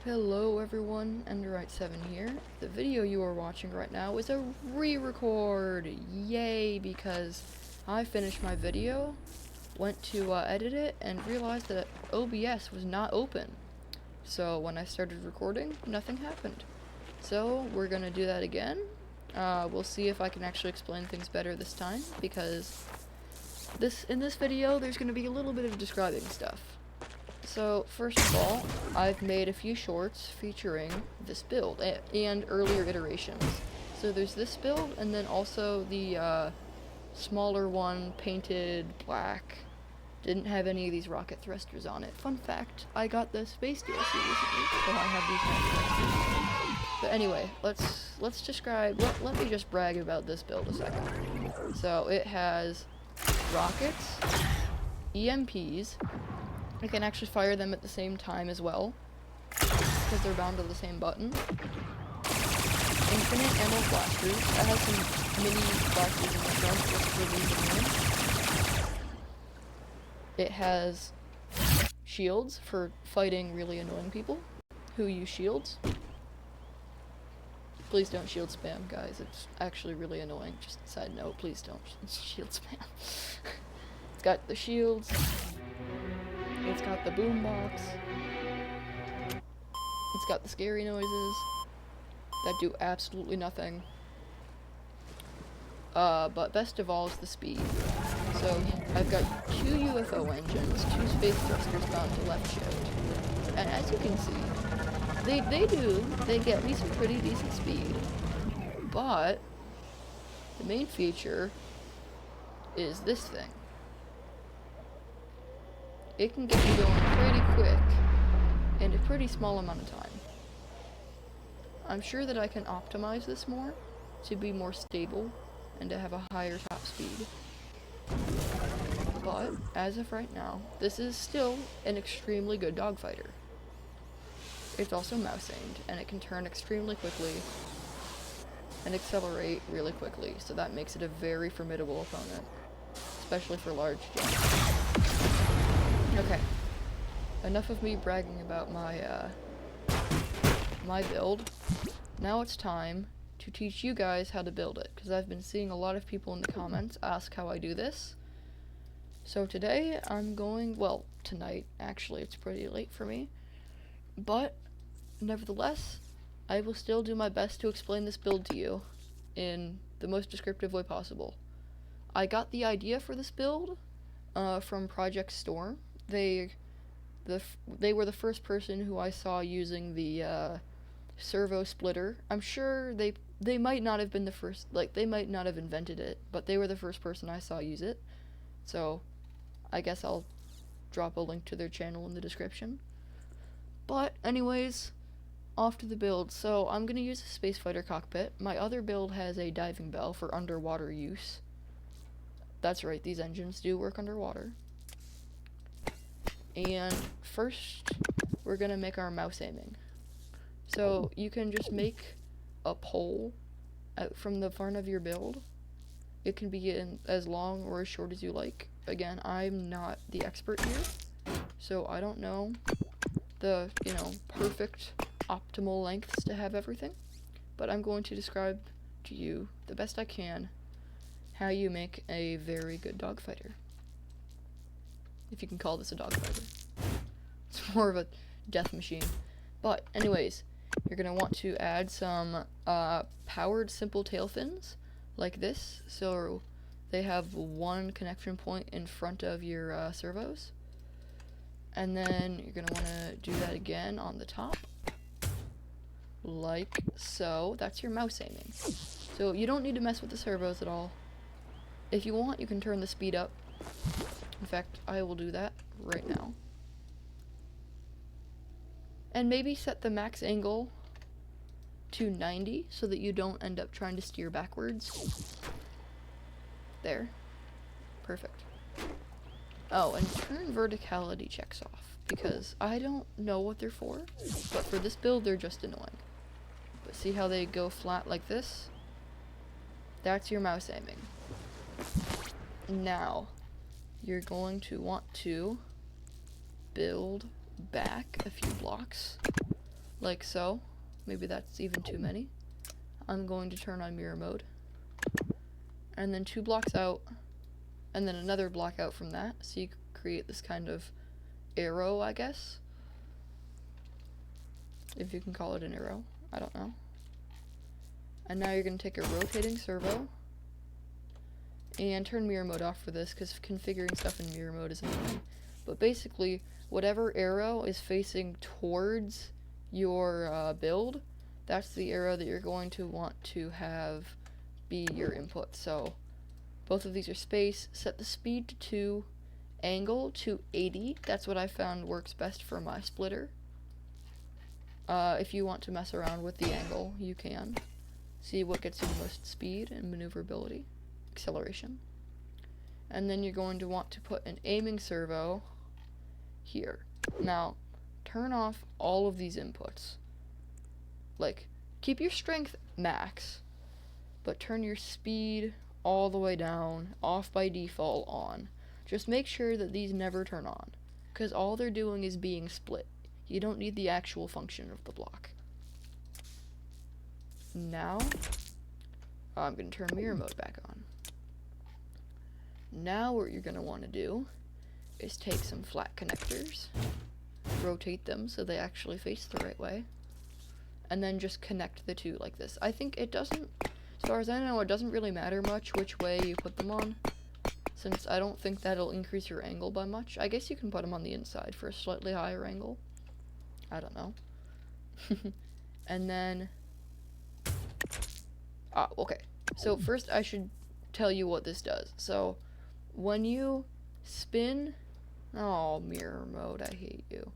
Hello everyone, Enderite7 here. The video you are watching right now is a re-record! Yay, because I finished my video, went to edit it, and realized that OBS was not open. So when I started recording, nothing happened. So we're gonna do that again. We'll see if I can actually explain things better this time, because in this video there's gonna be a little bit of describing stuff. So, first of all, I've made a few shorts featuring this build and earlier iterations. So there's this build, and then also the smaller one, painted black. Didn't have any of these rocket thrusters on it. Fun fact, I got the space DLC recently, so I have these rocket thrusters. But anyway, let's describe, let me just brag about this build a second. So it has rockets, EMPs. I can actually fire them at the same time as well, because they're bound to the same button. Infinite ammo blasters. That has some mini blasters in the front just for leaving room. It has shields for fighting really annoying people who use shields. Please don't shield spam, guys. It's actually really annoying. Just a side note, please don't shield spam. It's got the shields. It's got the boombox. It's got the scary noises that do absolutely nothing. But best of all is the speed. So I've got 2 UFO engines, 2 space thrusters bound to left shift. And as you can see, they get me some pretty decent speed. But the main feature is this thing. It can get you going pretty quick in a pretty small amount of time. I'm sure that I can optimize this more to be more stable and to have a higher top speed. But as of right now, this is still an extremely good dogfighter. It's also mouse aimed, and it can turn extremely quickly and accelerate really quickly, so that makes it a very formidable opponent, especially for large jumps. Okay, enough of me bragging about my build. Now it's time to teach you guys how to build it, because I've been seeing a lot of people in the comments ask how I do this. So today tonight, actually, it's pretty late for me, but nevertheless, I will still do my best to explain this build to you in the most descriptive way possible. I got the idea for this build from Project Storm. They were the first person who I saw using the servo splitter. I'm sure they might not have been the first, they might not have invented it, but they were the first person I saw use it. So I guess I'll drop a link to their channel in the description. But anyways, off to the build. So I'm gonna use a space fighter cockpit. My other build has a diving bell for underwater use. That's right, these engines do work underwater. And first, we're gonna make our mouse aiming. So you can just make a pole out from the front of your build. It can be as long or as short as you like. Again, I'm not the expert here, so I don't know the, perfect optimal lengths to have everything. But I'm going to describe to you the best I can how you make a very good dogfighter. If you can call this a dogfighter. It's more of a death machine. But anyways, you're going to want to add some powered simple tail fins like this. So they have one connection point in front of your servos. And then you're going to want to do that again on the top. Like so. That's your mouse aiming. So you don't need to mess with the servos at all. If you want, you can turn the speed up. In fact, I will do that right now. And maybe set the max angle to 90 so that you don't end up trying to steer backwards. There. Perfect. Oh, and turn verticality checks off, because I don't know what they're for, but for this build they're just annoying. But see how they go flat like this? That's your mouse aiming. Now, you're going to want to build back a few blocks like so. Maybe that's even too many. I'm going to turn on mirror mode. And then 2 blocks out, and then another block out from that, so you create this kind of arrow, I guess. If you can call it an arrow, I don't know. And now you're going to take a rotating servo, and turn mirror mode off for this, because configuring stuff in mirror mode is annoying. But basically, whatever arrow is facing towards your build, that's the arrow that you're going to want to have be your input. So both of these are space. Set the speed to 2, angle to 80. That's what I found works best for my splitter. If you want to mess around with the angle, you can. See what gets you the most speed and maneuverability, acceleration. And then you're going to want to put an aiming servo here. Now, turn off all of these inputs. Like, keep your strength max, but turn your speed all the way down, off by default, on. Just make sure that these never turn on, because all they're doing is being split. You don't need the actual function of the block. Now, I'm going to turn mirror mode back on. Now what you're going to want to do is take some flat connectors, rotate them so they actually face the right way, and then just connect the two like this. I think it doesn't, as far as I know, it doesn't really matter much which way you put them on, since I don't think that'll increase your angle by much. I guess you can put them on the inside for a slightly higher angle. I don't know. And then, okay. So first I should tell you what this does. So when you spin, oh, mirror mode, I hate you.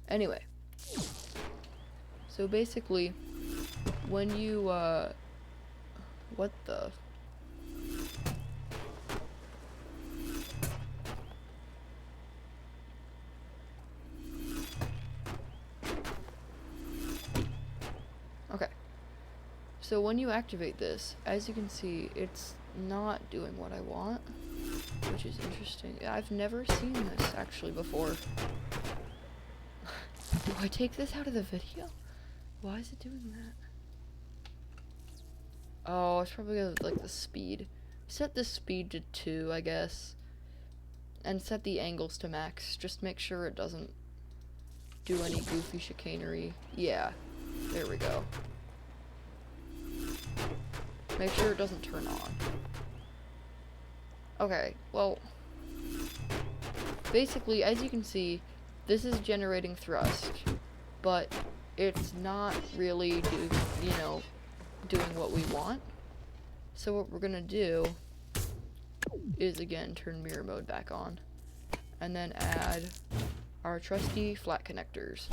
Anyway, so basically, when you, what the? Okay, so when you activate this, as you can see, it's not doing what I want, which is interesting. I've never seen this actually before. Do I take this out of the video? Why is it doing that? Oh, it's probably like the speed. Set the speed to 2, I guess. And set the angles to max. Just make sure it doesn't do any goofy chicanery. Yeah, there we go. Make sure it doesn't turn on. Okay, well, basically, as you can see, this is generating thrust, but it's not really doing what we want. So what we're gonna do is, again, turn mirror mode back on, and then add our trusty flat connectors.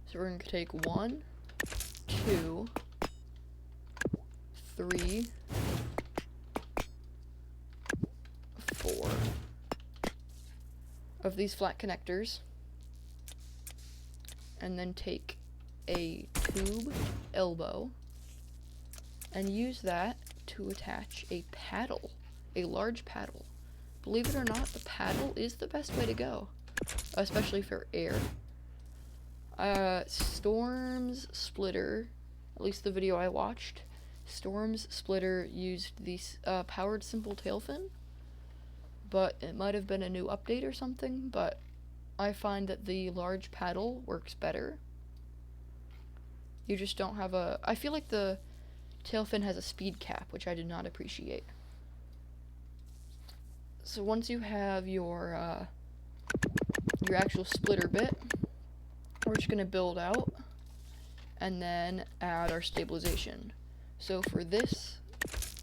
So we're gonna take 1, 2, 3, 4 of these flat connectors, and then take a tube elbow and use that to attach a paddle, a large paddle. Believe it or not, the paddle is the best way to go, especially for air. Storm's splitter, at least the video I watched, Storm's splitter used the powered simple tail fin, but it might have been a new update or something, but I find that the large paddle works better. You just don't have a... I feel like the tail fin has a speed cap, which I did not appreciate. So once you have your actual splitter bit, we're just going to build out and then add our stabilization. So for this,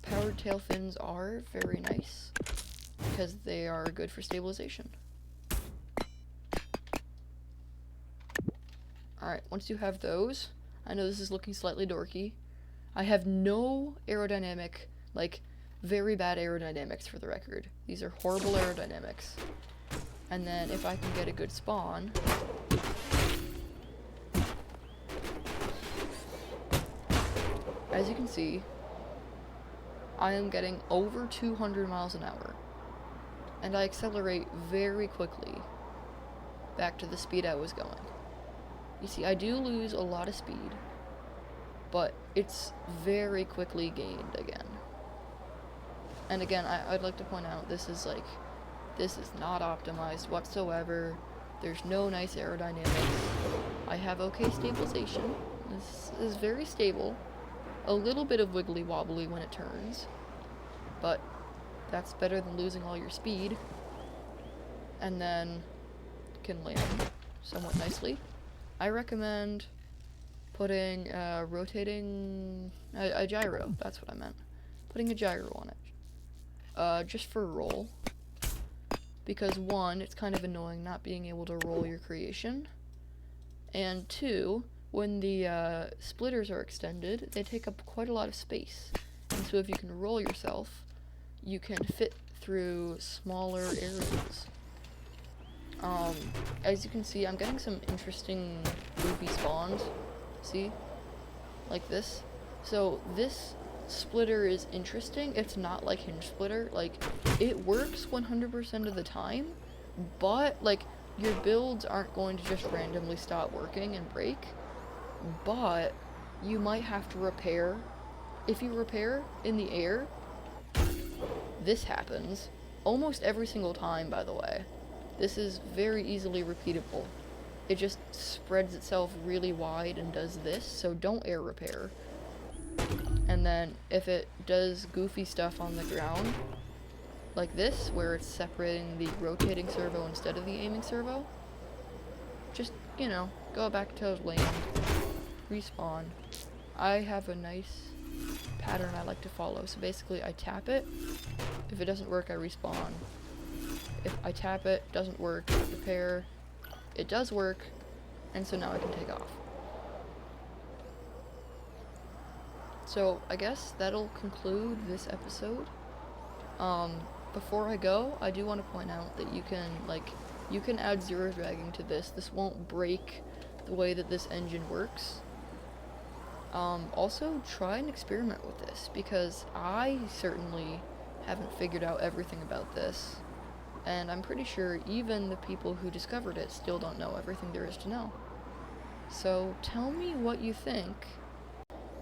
powered tail fins are very nice because they are good for stabilization. Alright, once you have those, I know this is looking slightly dorky. I have no aerodynamic, like, very bad aerodynamics for the record. These are horrible aerodynamics. And then if I can get a good spawn, as you can see, I am getting over 200 miles an hour. and I accelerate very quickly back to the speed I was going. You see, I do lose a lot of speed, but it's very quickly gained again. And again, I'd like to point out, this is not optimized whatsoever. There's no nice aerodynamics. I have okay stabilization. This is very stable. A little bit of wiggly wobbly when it turns, but that's better than losing all your speed. And then can land somewhat nicely. I recommend putting rotating a gyro. That's what I meant. Putting a gyro on it, just for a roll. Because one, it's kind of annoying not being able to roll your creation, and two, when the splitters are extended, they take up quite a lot of space. And so if you can roll yourself, you can fit through smaller areas. As you can see, I'm getting some interesting goofy spawns. See? Like this. So this splitter is interesting. It's not like hinge splitter. Like, it works 100% of the time, but like your builds aren't going to just randomly stop working and break. But you might have to repair. If you repair in the air, this happens almost every single time, by the way. This is very easily repeatable. It just spreads itself really wide and does this, so don't air repair. And then if it does goofy stuff on the ground, like this, where it's separating the rotating servo instead of the aiming servo, just, you know, go back to land, respawn. I have a nice pattern I like to follow. So basically I tap it. If it doesn't work, I respawn. If I tap it, doesn't work, repair. It does work, and so now I can take off. So I guess that'll conclude this episode. Before I go, I do want to point out that you can add zero dragging to this. This won't break the way that this engine works. Also, try and experiment with this, because I certainly haven't figured out everything about this, and I'm pretty sure even the people who discovered it still don't know everything there is to know. So tell me what you think.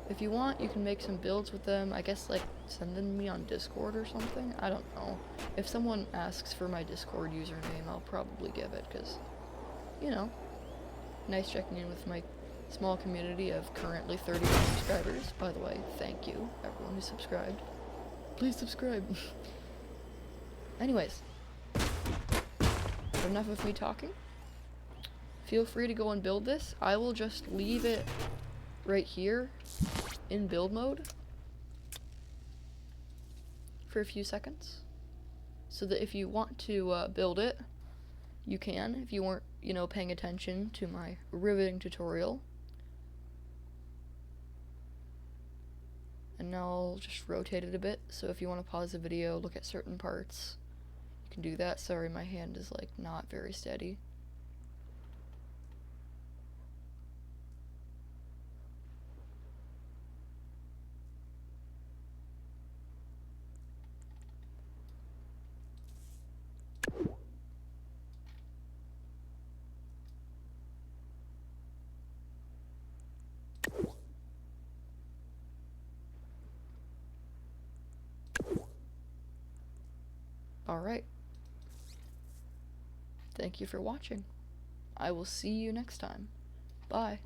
If you want, you can make some builds with them. I guess, like, send them to me on Discord or something. I don't know. If someone asks for my Discord username, I'll probably give it, because, you know, nice checking in with my small community of currently 31 subscribers. By the way, thank you, everyone who subscribed. Please subscribe. Anyways, enough of me talking. Feel free to go and build this. I will just leave it right here in build mode for a few seconds, so that if you want to build it, you can, if you weren't, you know, paying attention to my riveting tutorial. And now I'll just rotate it a bit, so if you want to pause the video, look at certain parts, you can do that. Sorry, my hand is like not very steady. Alright. Thank you for watching. I will see you next time. Bye.